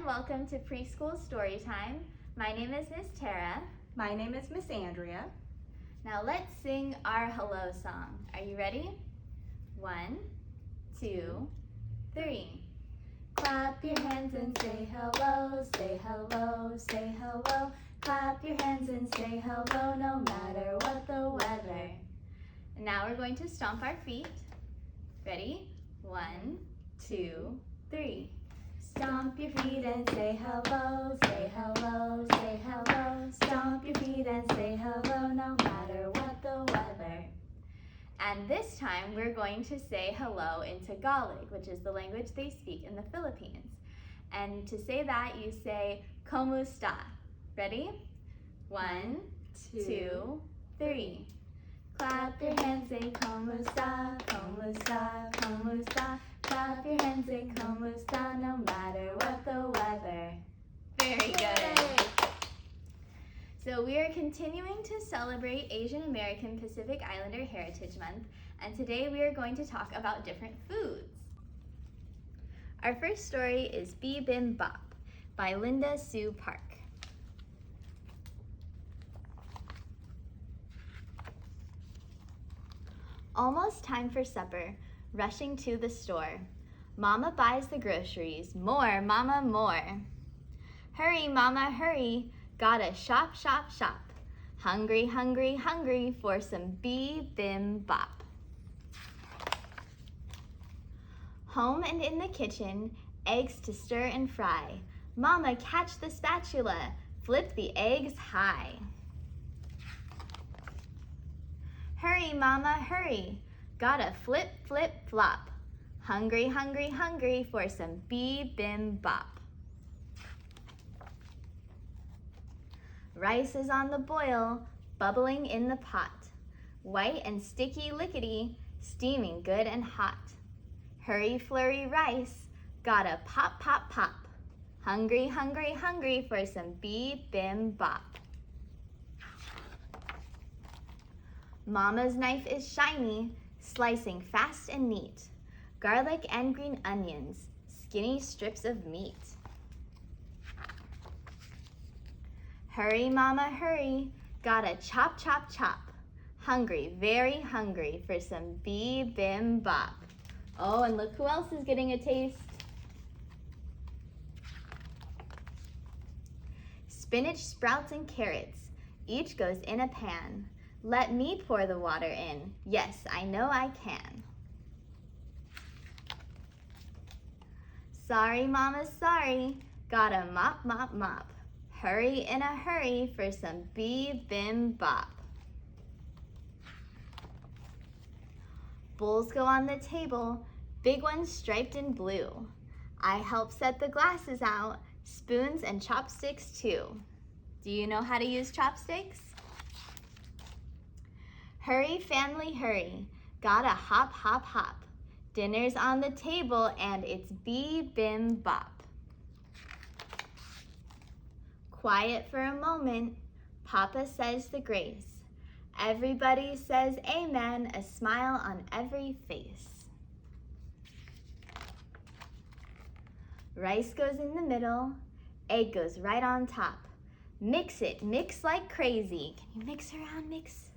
and welcome to Preschool Storytime. My name is Miss Tara. My name is Miss Andrea. Now let's sing our hello song. Are you ready? 1, 2, 3. Clap your hands and say hello, say hello, say hello. Clap your hands and say hello no matter what the weather. And now we're going to stomp our feet. Ready? 1, 2, 3. Stomp your feet and say hello, say hello, say hello. Stomp your feet and say hello no matter what the weather. And this time we're going to say hello in Tagalog, which is the language they speak in the Philippines. And to say that, you say, Kumusta? Ready? 1, 2, 3. Clap your hands, say Kumusta, Kumusta, Kumusta. Clap your hands, say Kumusta, no matter what the weather. Very good. So we are continuing to celebrate Asian American Pacific Islander Heritage Month, and today we are going to talk about different foods. Our first story is Bibimbap by Linda Sue Park. Almost time for supper, rushing to the store. Mama buys the groceries, more, Mama, more. Hurry, Mama, hurry, gotta shop, shop, shop. Hungry, hungry, hungry for some bibimbap. Home and in the kitchen, eggs to stir and fry. Mama, catch the spatula, flip the eggs high. Hurry, Mama, hurry, gotta flip, flip, flop. Hungry, hungry, hungry for some bibimbap. Rice is on the boil, bubbling in the pot. White and sticky lickety, steaming good and hot. Hurry, flurry, rice, gotta pop, pop, pop. Hungry, hungry, hungry for some bibimbap. Mama's knife is shiny, slicing fast and neat. Garlic and green onions, skinny strips of meat. Hurry, Mama, hurry, gotta chop, chop, chop. Hungry, very hungry for some bibimbap. Oh, and look who else is getting a taste. Spinach, sprouts, and carrots, each goes in a pan. Let me pour the water in. Yes, I know I can. Sorry, Mama, sorry. Gotta mop, mop, mop. Hurry in a hurry for some bibimbap. Bowls go on the table, big ones striped in blue. I help set the glasses out, spoons and chopsticks too. Do you know how to use chopsticks? Hurry, family, hurry. Gotta hop, hop, hop. Dinner's on the table and it's bibimbap. Quiet for a moment, Papa says the grace. Everybody says amen, a smile on every face. Rice goes in the middle, egg goes right on top. Mix it, mix like crazy. Can you mix around, mix?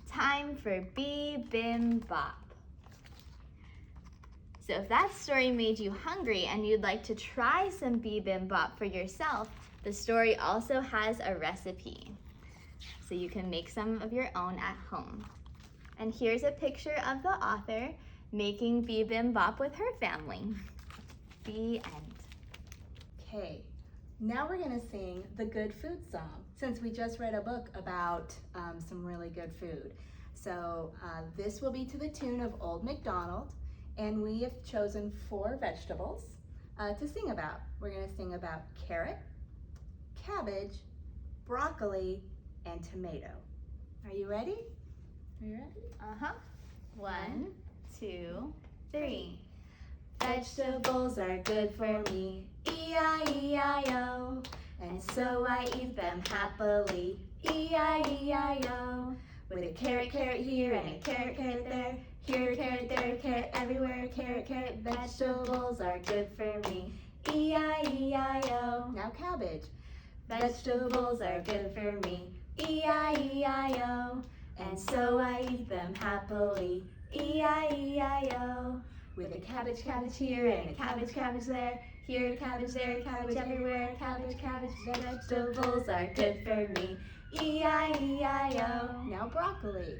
Time for bibimbap. So if that story made you hungry and you'd like to try some bibimbap for yourself, the story also has a recipe. So you can make some of your own at home. And here's a picture of the author making bibimbap with her family. The end. Okay, now we're gonna sing the good food song since we just read a book about some really good food. So this will be to the tune of Old MacDonald, and we have chosen 4 vegetables to sing about. We're gonna sing about carrot, cabbage, broccoli, and tomato. Are you ready? Are you ready? Uh-huh. 1, 2, 3. Vegetables are good for me, E-I-E-I-O. And so I eat them happily, E-I-E-I-O. With a carrot, carrot here and a carrot, carrot there. Here, carrot, there, carrot everywhere. Carrot, carrot, vegetables are good for me. E-I-E-I-O. Now cabbage. Vegetables are good for me. E-I-E-I-O. And so I eat them happily. E-I-E-I-O. With a cabbage, cabbage here and a cabbage, cabbage there. Here, cabbage, there, cabbage everywhere. Cabbage, cabbage, vegetables are good for me. E-I-E-I-O. Now broccoli.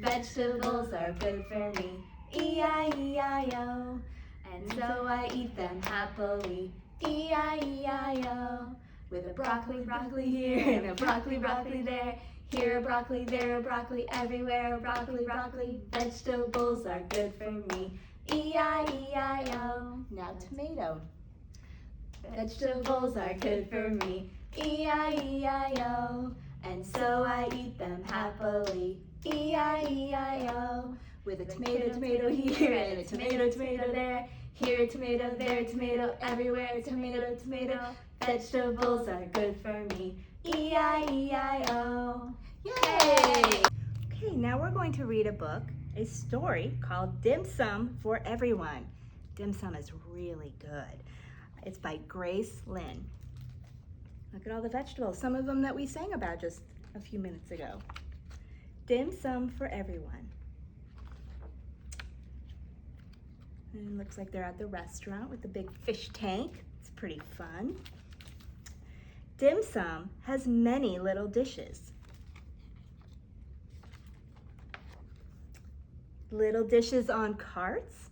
Vegetables are good for me. E-I-E-I-O. And so I eat them happily. E-I-E-I-O. With a broccoli, broccoli here and a broccoli, broccoli there. Here a broccoli, there a broccoli, everywhere a broccoli, broccoli. Vegetables are good for me. E-I-E-I-O. Now tomato. Vegetables are good for me. E-I-E-I-O. And so I eat them happily. E-I-E-I-O. With a tomato, tomato here and a tomato, tomato there. Here a tomato, there a tomato, everywhere a tomato, tomato. Vegetables are good for me. E-I-E-I-O. Yay! Okay, now we're going to read a book, a story called Dim Sum for Everyone. Dim Sum is really good. It's by Grace Lynn. Look at all the vegetables, some of them that we sang about just a few minutes ago. Dim Sum for Everyone. And it looks like they're at the restaurant with the big fish tank. It's pretty fun. Dim Sum has many little dishes. Little dishes on carts,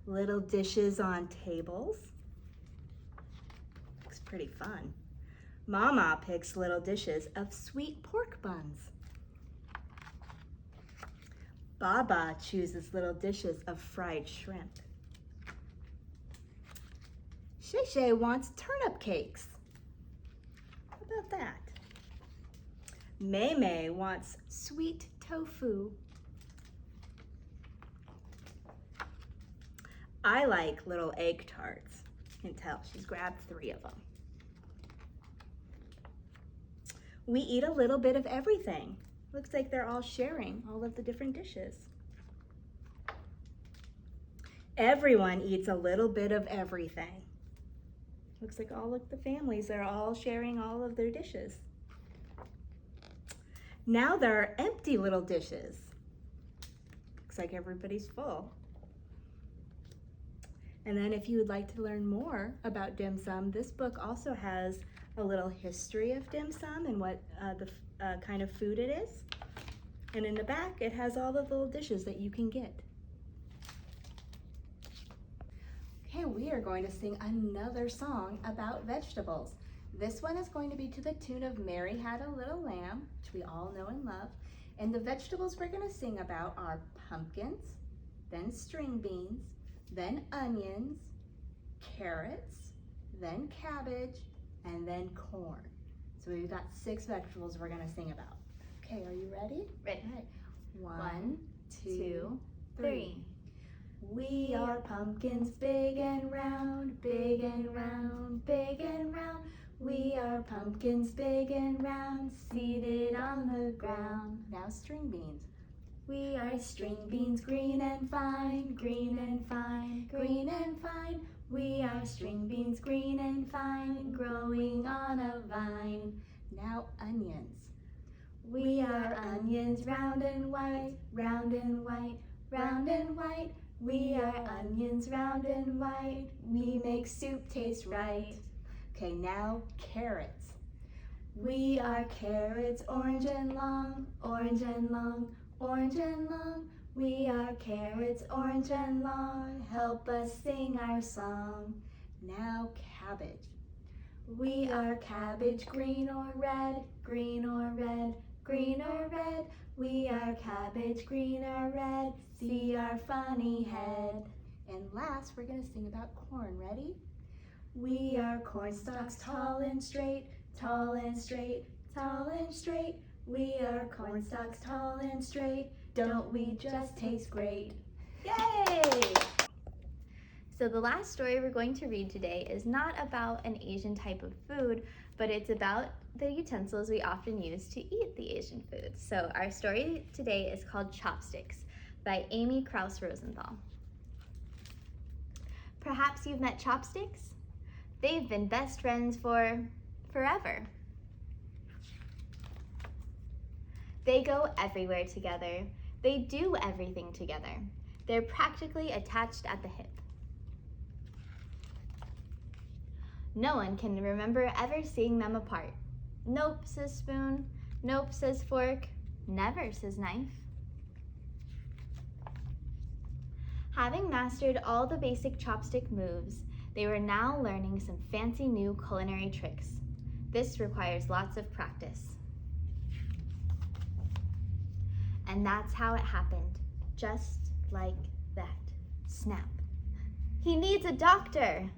little dishes on tables. Looks pretty fun. Mama picks little dishes of sweet pork buns. Baba chooses little dishes of fried shrimp. Shay Shay wants turnip cakes. How about that? May May wants sweet tofu. I like little egg tarts. You can tell she's grabbed 3 of them. We eat a little bit of everything. Looks like they're all sharing all of the different dishes. Everyone eats a little bit of everything. Looks like all of the families are all sharing all of their dishes. Now there are empty little dishes. Looks like everybody's full. And then if you would like to learn more about dim sum, this book also has a little history of dim sum and what the kind of food it is. And in the back, it has all the little dishes that you can get. Okay, we are going to sing another song about vegetables. This one is going to be to the tune of Mary Had a Little Lamb, which we all know and love. And the vegetables we're going to sing about are pumpkins, then string beans, then onions, carrots, then cabbage, and then corn. So we've got 6 vegetables we're going to sing about. Okay, are you ready? Ready. All right. 1, 2, 3. We are pumpkins big and round, big and round, big and round. We are pumpkins big and round, seated on the ground. Now string beans. We are string beans, green and fine, green and fine, green and fine. We are string beans, green and fine, growing on a vine. Now onions. We are onions, round and white, round and white, round and white. We are onions, round and white. We make soup taste right. Okay, now carrots. We are carrots, orange and long, orange and long, orange and long. We are carrots, orange and long. Help us sing our song. Now cabbage. We are cabbage, green or red, green or red, green or red. We are cabbage, green or red. See our funny head. And last, we're going to sing about corn. Ready? We are corn stalks, tall and straight, tall and straight, tall and straight. We are corn stalks, tall and straight. Don't we just taste great? Yay! So the last story we're going to read today is not about an Asian type of food, but it's about the utensils we often use to eat the Asian foods. So our story today is called Chopsticks by Amy Krauss Rosenthal. Perhaps you've met Chopsticks? They've been best friends for forever. They go everywhere together. They do everything together. They're practically attached at the hip. No one can remember ever seeing them apart. Nope, says spoon. Nope, says fork. Never, says knife. Having mastered all the basic chopstick moves, they were now learning some fancy new culinary tricks. This requires lots of practice. And that's how it happened, just like that. Snap. He needs a doctor!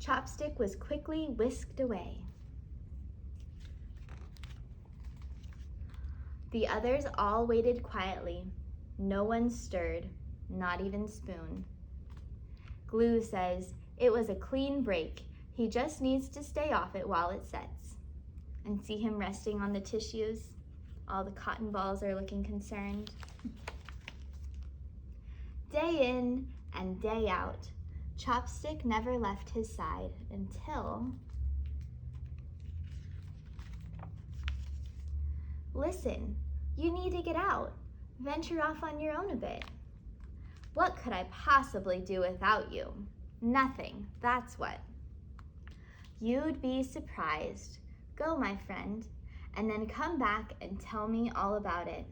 Chopstick was quickly whisked away. The others all waited quietly. No one stirred, not even Spoon. Glue says, it was a clean break. He just needs to stay off it while it sets. And see him resting on the tissues? All the cotton balls are looking concerned. Day in and day out, Chopstick never left his side until... Listen, you need to get out. Venture off on your own a bit. What could I possibly do without you? Nothing, that's what. You'd be surprised. Go, my friend, and then come back and tell me all about it.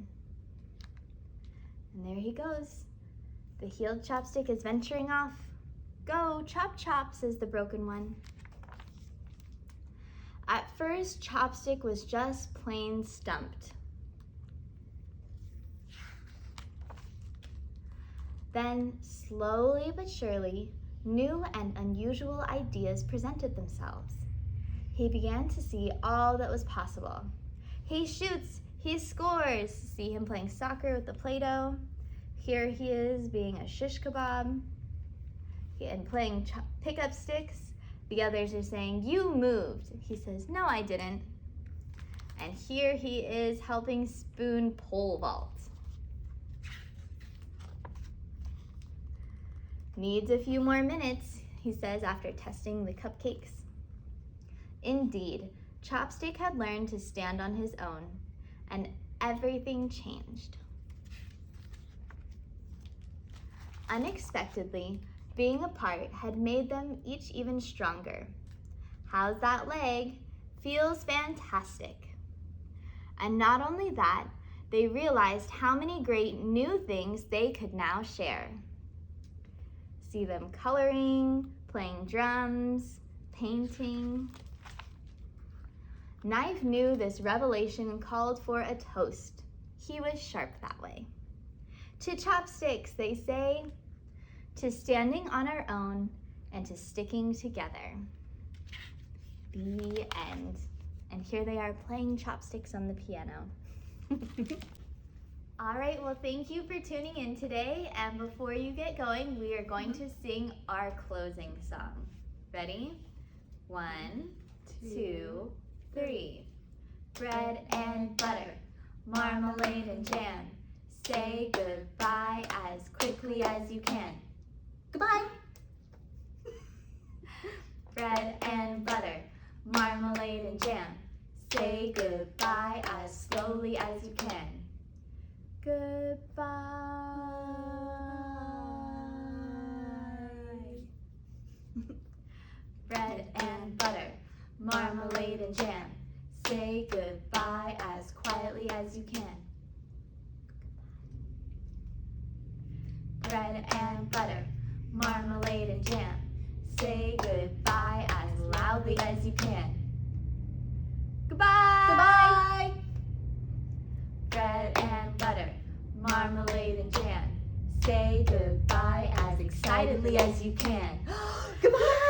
And there he goes. The healed Chopstick is venturing off. Go, chop, chop, says the broken one. At first, Chopstick was just plain stumped. Then, slowly but surely, new and unusual ideas presented themselves. He began to see all that was possible. He shoots, he scores. See him playing soccer with the Play-Doh. Here he is being a shish kebab and playing pickup sticks. The others are saying, you moved. He says, no, I didn't. And here he is helping Spoon pole vault. Needs a few more minutes, he says after testing the cupcakes. Indeed, Chopstick had learned to stand on his own, and everything changed. Unexpectedly, being apart had made them each even stronger. How's that leg? Feels fantastic. And not only that, they realized how many great new things they could now share. See them coloring, playing drums, painting. Knife knew this revelation called for a toast. He was sharp that way. To Chopsticks, they say, to standing on our own and to sticking together. The end. And here they are playing Chopsticks on the piano. All right, well, thank you for tuning in today. And before you get going, we are going to sing our closing song. Ready? 1, 2, 3. Bread and butter, marmalade and jam. Say goodbye as quickly as you can. Goodbye. Bread and butter, marmalade and jam. Say goodbye as slowly as you can. Goodbye. Bread and butter, marmalade and jam. Say goodbye as quietly as you can. Bread and butter, marmalade and jam. Say goodbye as loudly as you can. Goodbye! Goodbye! Bread and butter, marmalade and jam. Say goodbye as excitedly as you can. Goodbye!